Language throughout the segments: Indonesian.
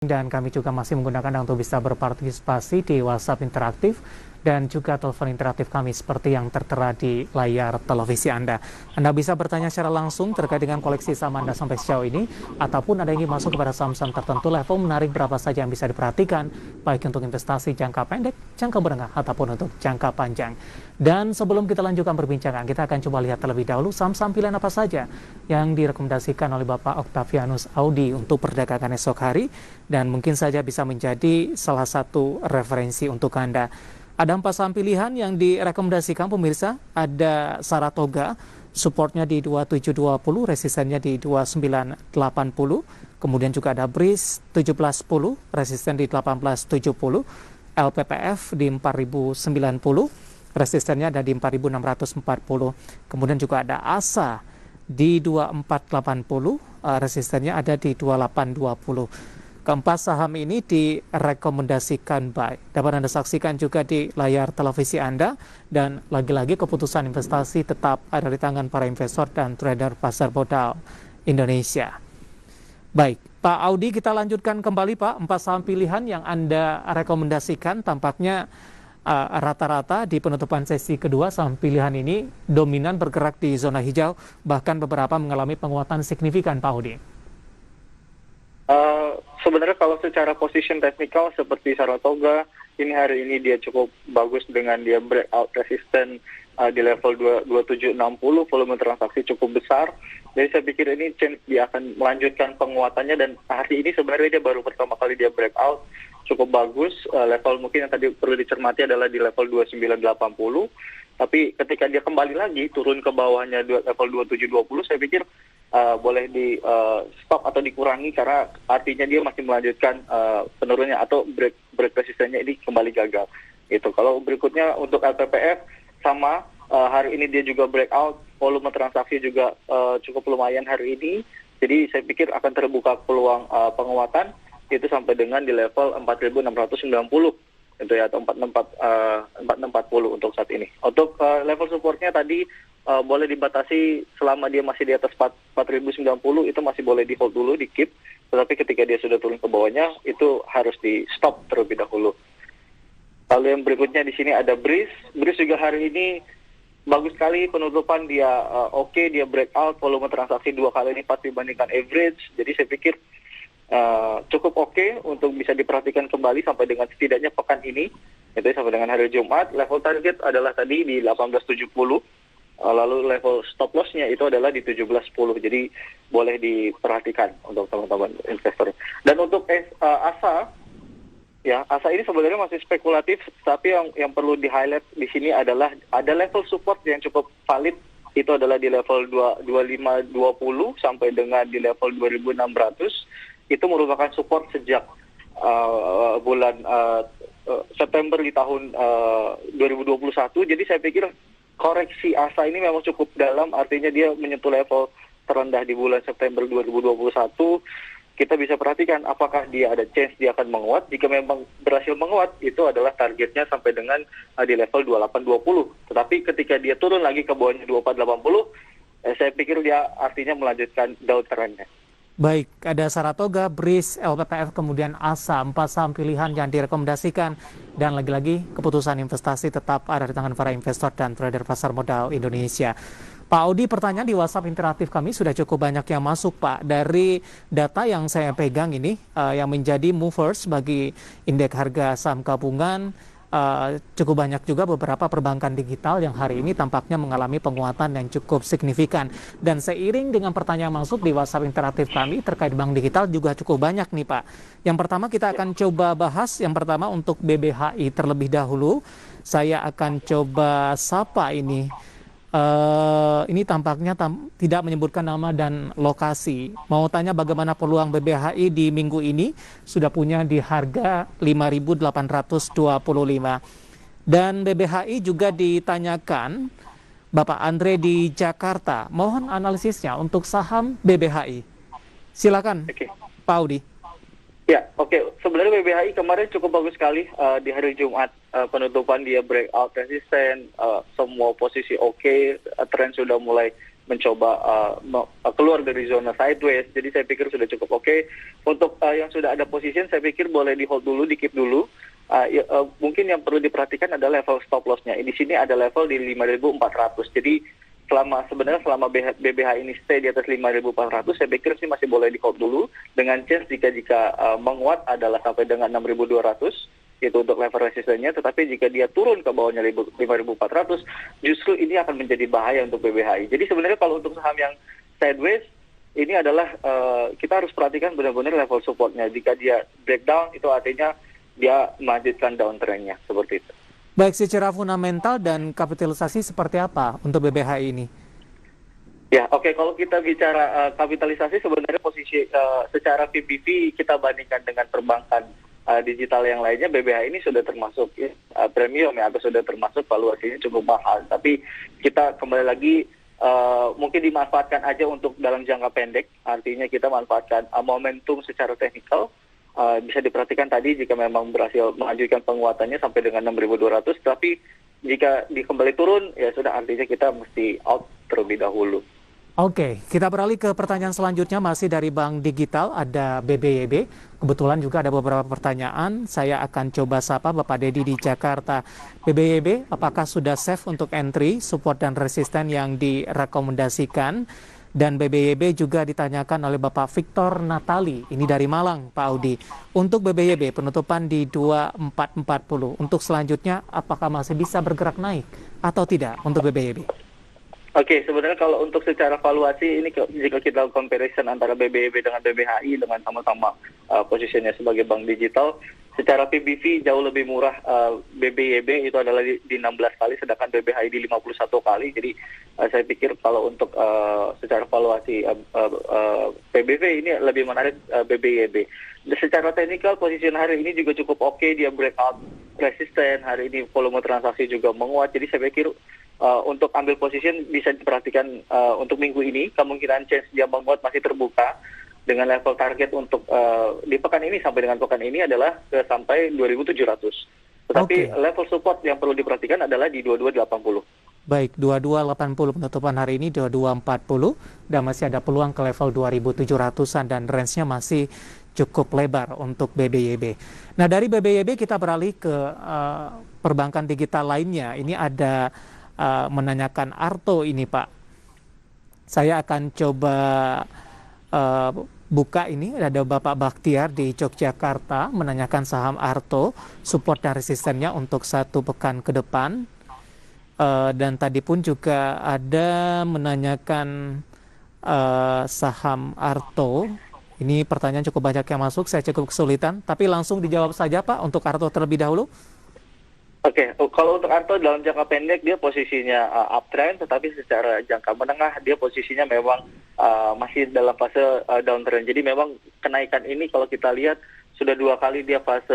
Dan kami juga masih menggunakan untuk bisa berpartisipasi di WhatsApp interaktif dan juga telepon interaktif kami seperti yang tertera di layar televisi Anda. Anda bisa bertanya secara langsung terkait dengan koleksi saham Anda sampai sejauh ini, ataupun Anda ingin masuk kepada saham-saham tertentu, level menarik berapa saja yang bisa diperhatikan, baik untuk investasi jangka pendek, jangka menengah, ataupun untuk jangka panjang. Dan sebelum kita lanjutkan perbincangan, kita akan coba lihat terlebih dahulu saham-saham pilihan apa saja yang direkomendasikan oleh Bapak Octavianus Audi untuk perdagangan esok hari, dan mungkin saja bisa menjadi salah satu referensi untuk Anda. Ada 4 saham pilihan yang direkomendasikan pemirsa. Ada Saratoga, supportnya di 2720, resistennya di 2980. Kemudian juga ada Breeze 1710, resisten di 1870. LPPF di 4090, resistennya ada di 4640. Kemudian juga ada ASA di 2480, resistennya ada di 2820. Keempat saham ini direkomendasikan buy. Dapat Anda saksikan juga di layar televisi Anda. Dan lagi-lagi keputusan investasi tetap ada di tangan para investor dan trader pasar modal Indonesia. Baik, Pak Audi, kita lanjutkan kembali Pak. 4 saham pilihan yang Anda rekomendasikan tampaknya rata-rata di penutupan sesi kedua saham pilihan ini dominan bergerak di zona hijau, bahkan beberapa mengalami penguatan signifikan Pak Audi. Sebenarnya kalau secara position teknikal seperti Saratoga, ini hari ini dia cukup bagus dengan dia breakout resisten di level 2760, volume transaksi cukup besar. Jadi saya pikir ini chance dia akan melanjutkan penguatannya, dan hari ini sebenarnya dia baru pertama kali dia breakout cukup bagus. Level mungkin yang tadi perlu dicermati adalah di level 2980. Tapi ketika dia kembali lagi turun ke bawahnya level 2720, saya pikir boleh di stop atau dikurangi, karena artinya dia masih melanjutkan penurunnya atau break resistennya ini kembali gagal. Itu. Kalau berikutnya untuk LPPF sama, hari ini dia juga breakout, volume transaksi juga cukup lumayan hari ini. Jadi saya pikir akan terbuka peluang penguatan itu sampai dengan di level 4690. Itu ya, atau 4640 untuk saat ini. Untuk level supportnya tadi boleh dibatasi selama dia masih di atas 4090, itu masih boleh di hold dulu, di keep. Tetapi ketika dia sudah turun ke bawahnya, itu harus di stop terlebih dahulu. Lalu yang berikutnya di sini ada Breeze. Breeze juga hari ini bagus sekali penutupan dia, oke, dia breakout, volume transaksi 2 kali lipat dibandingkan average. Jadi saya pikir cukup oke untuk bisa diperhatikan kembali sampai dengan setidaknya pekan ini, itu sampai dengan hari Jumat. Level target adalah tadi di 1870, lalu level stop loss-nya itu adalah di 1710. Jadi boleh diperhatikan untuk teman-teman investor. Dan untuk ASA, ya, ASA ini sebenarnya masih spekulatif, tapi yang perlu di-highlight di sini adalah ada level support yang cukup valid, itu adalah di level 2520 sampai dengan di level 2600. Itu merupakan support sejak bulan September di tahun 2021. Jadi saya pikir koreksi ASA ini memang cukup dalam, artinya dia menyentuh level terendah di bulan September 2021. Kita bisa perhatikan apakah dia ada chance dia akan menguat. Jika memang berhasil menguat, itu adalah targetnya sampai dengan di level 2820. Tetapi ketika dia turun lagi ke bawahnya 2480, saya pikir dia artinya melanjutkan downtrend-nya. Baik, ada Saratoga, Breeze, LPPF, kemudian ASA, 4 saham pilihan yang direkomendasikan. Dan lagi-lagi keputusan investasi tetap ada di tangan para investor dan trader pasar modal Indonesia. Pak Audi, pertanyaan di WhatsApp interaktif kami sudah cukup banyak yang masuk Pak. Dari data yang saya pegang ini, yang menjadi movers bagi indeks harga saham gabungan, cukup banyak juga beberapa perbankan digital yang hari ini tampaknya mengalami penguatan yang cukup signifikan. Dan seiring dengan pertanyaan masuk di WhatsApp interaktif kami terkait bank digital juga cukup banyak nih Pak. Yang pertama kita akan coba bahas, yang pertama untuk BBHI terlebih dahulu. Saya akan coba sapa ini. Ini tampaknya tidak menyebutkan nama dan lokasi. Mau tanya bagaimana peluang BBHI di minggu ini, sudah punya di harga 5.825. Dan BBHI juga ditanyakan Bapak Andre di Jakarta. Mohon analisisnya untuk saham BBHI. Silakan, Pak Audi. Ya, oke. Sebenarnya BBHI kemarin cukup bagus sekali di hari Jumat. Penutupan dia breakout resisten, semua posisi oke, tren sudah mulai mencoba keluar dari zona sideways. Jadi saya pikir sudah cukup oke. Untuk yang sudah ada position, saya pikir boleh di hold dulu, di keep dulu. Mungkin yang perlu diperhatikan adalah level stop loss-nya. Di sini ada level di 5.400. Jadi selama BBH ini stay di atas 5.400, saya pikir sih masih boleh di hold dulu. Dengan chance jika menguat adalah sampai dengan 6.200. Itu untuk level resistennya, tetapi jika dia turun ke bawahnya 5.400, justru ini akan menjadi bahaya untuk BBHI. Jadi sebenarnya kalau untuk saham yang sideways, ini adalah kita harus perhatikan benar-benar level supportnya. Jika dia breakdown, itu artinya dia melanjutkan downtrend-nya, seperti itu. Baik, secara fundamental dan kapitalisasi seperti apa untuk BBHI ini? Ya, oke. Kalau kita bicara kapitalisasi, sebenarnya posisi secara PBV kita bandingkan dengan perbankan digital yang lainnya, BBH ini sudah termasuk premium ya, atau sudah termasuk valuasinya cukup mahal. Tapi kita kembali lagi mungkin dimanfaatkan aja untuk dalam jangka pendek. Artinya kita manfaatkan momentum secara teknikal. Bisa diperhatikan tadi jika memang berhasil melanjutkan penguatannya sampai dengan 6.200. Tapi jika kembali turun, ya sudah, artinya kita mesti out terlebih dahulu. Oke, kita beralih ke pertanyaan selanjutnya, masih dari Bank Digital, ada BBYB. Kebetulan juga ada beberapa pertanyaan, saya akan coba sapa Bapak Dedi di Jakarta. BBYB, apakah sudah safe untuk entry, support dan resisten yang direkomendasikan? Dan BBYB juga ditanyakan oleh Bapak Victor Natali, ini dari Malang, Pak Audi. Untuk BBYB, penutupan di 2440. Untuk selanjutnya, apakah masih bisa bergerak naik atau tidak untuk BBYB? Oke, sebenarnya kalau untuk secara valuasi ini jika kita comparison antara BBYB dengan BBHI dengan sama-sama posisinya sebagai bank digital, secara PBV jauh lebih murah BBYB itu adalah di 16 kali, sedangkan BBHI di 51 kali. Jadi saya pikir kalau untuk secara valuasi PBV ini lebih menarik BBYB. Secara teknikal posisi hari ini juga cukup oke, dia breakout resisten, hari ini volume transaksi juga menguat. Jadi saya pikir untuk ambil position bisa diperhatikan untuk minggu ini, kemungkinan chance dia menguat masih terbuka dengan level target untuk di pekan ini sampai dengan pekan ini adalah sampai 2.700. Tetapi level support yang perlu diperhatikan adalah di 2280. Baik, 2280 penutupan hari ini, 2240, dan masih ada peluang ke level 2.700-an dan range-nya masih cukup lebar untuk BBYB. Nah, dari BBYB kita beralih ke perbankan digital lainnya. Ini ada menanyakan Arto ini, Pak. Saya akan coba buka ini. Ada Bapak Bakhtiar di Yogyakarta menanyakan saham Arto, support dan resistennya untuk 1 pekan ke depan. Dan tadi pun juga ada menanyakan saham Arto. Ini pertanyaan cukup banyak yang masuk, saya cukup kesulitan. Tapi langsung dijawab saja, Pak, untuk Arto terlebih dahulu. Oke, kalau untuk Arto dalam jangka pendek dia posisinya uptrend, tetapi secara jangka menengah dia posisinya memang masih dalam fase downtrend. Jadi memang kenaikan ini kalau kita lihat sudah 2 kali dia fase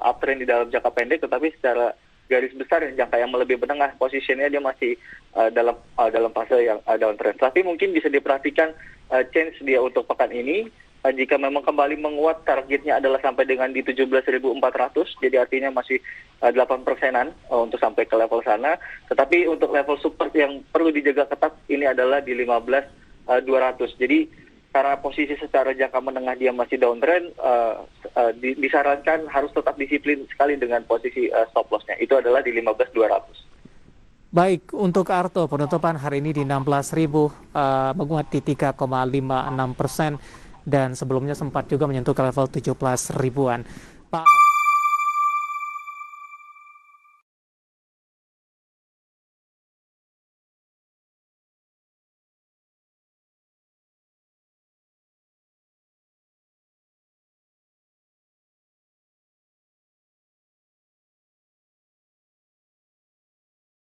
uptrend di dalam jangka pendek, tetapi secara garis besar jangka yang lebih menengah posisinya dia masih dalam fase yang downtrend. Tapi mungkin bisa diperhatikan change dia untuk pekan ini. Jika memang kembali menguat, targetnya adalah sampai dengan di 17.400, jadi artinya masih 8%-an untuk sampai ke level sana. Tetapi untuk level support yang perlu dijaga ketat ini adalah di 15.200. Jadi karena posisi secara jangka menengah dia masih downtrend, disarankan harus tetap disiplin sekali dengan posisi stop loss-nya. Itu adalah di 15.200. Baik, untuk Arto penutupan hari ini di 16.000, menguat di 3,56%. Dan sebelumnya sempat juga menyentuh ke level 17 ribuan. Pak